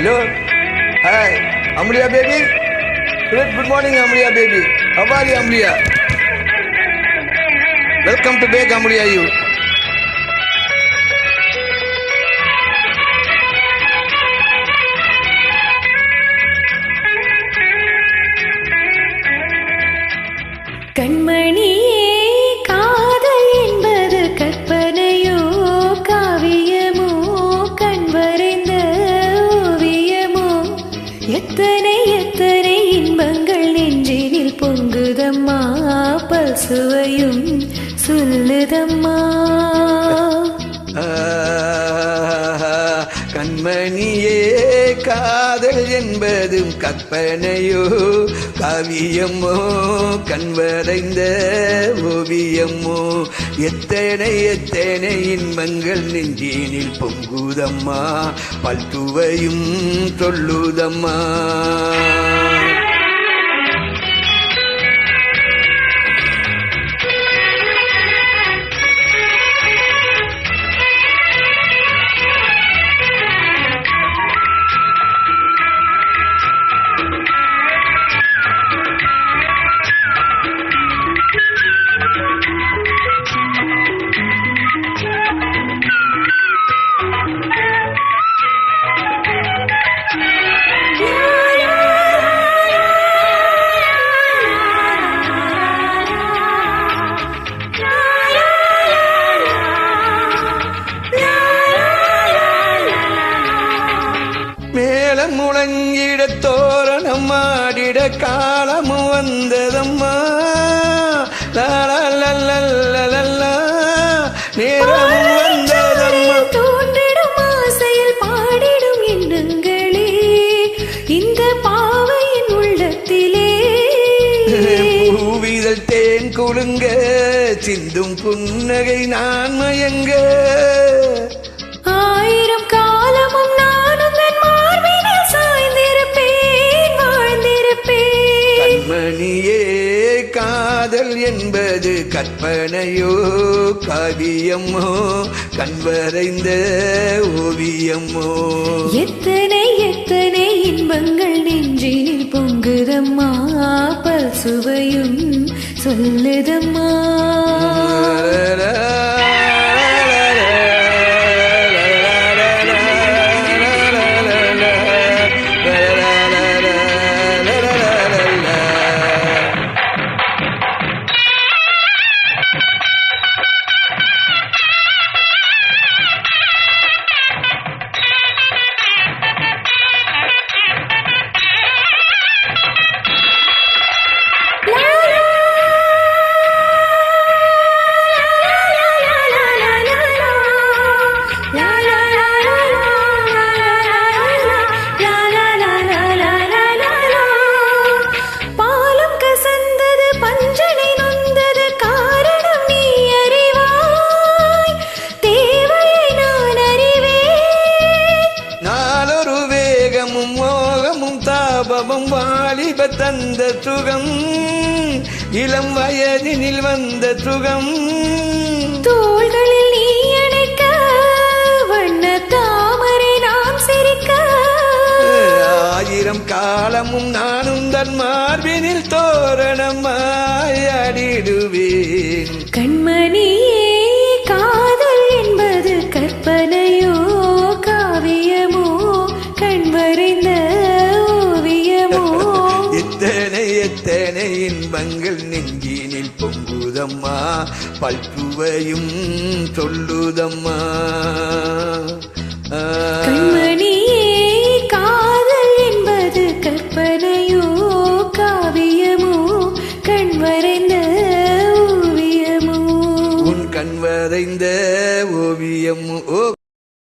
Hello. Hi. Amelia baby. Good morning Amelia baby. How are you Amelia? Welcome to back Amelia you. கண்மணியே காதல் என்பது கற்பனையோ காவியமோ கண்வரைந்த ஓவியமோ எத்தனை எத்தனை இன்பங்கள் நெஞ்சினில் பொங்குதம்மா பல்சுவையும் சொல்லுதம்மா கண்மணியே காதல் என்பதும் கற்பனையோ காவியமோ கண்வரைந்த ஓவியமோ எத்தனை எத்தனை இன்பங்கள் நெஞ்சினில் பொங்குதம்மா பல்துவையும் சொல்லுதம்மா மேலம் முழங்கிட தோரணம் ஆடிட காலமும் வந்ததம்மா நேரமும் வந்ததம்மா தோன்றிடும் ஆசையில் பாடிடும் எண்ணங்களே இந்த பாவையின் உள்ளத்திலே பூவிதழ் தேன் குலுங்க சிந்தும் புன்னகை நான் மயங்க ஆயிரம் காலமும் நானும் தன் மார்பினில் சாய்ந்திருப்பேன் வாழ்ந்திருப்பேன் கண்மணியே காதல் என்பது கற்பனையோ காவியமோ கண்வரைந்த ஓவியமோ எத்தனை எத்தனை இன்பங்கள் நெஞ்சினில் பொங்குதம்மா பல்சுவையும் சொல்லுதம்மா தாபமும் வாலிப தந்த சுகம் இளம் வயதினில் வந்த சுகம் தோள்களில் நீ அணைக்க வண்ண தாமரை நாம் சிரிக்க ஆயிரம் காலமும் நானும் தன் மார்பினில் தோரணமாய் ஆடிடுவேன் கண்மணியே காதல் என்பது கற்பனையோ காவியமோ கண்வரைந்த ஓவியமோ எத்தனை எத்தனை இன்பங்கள் நெஞ்சினில் பொங்குதம்மா பல்சுவையும் சொல்லுதம்மா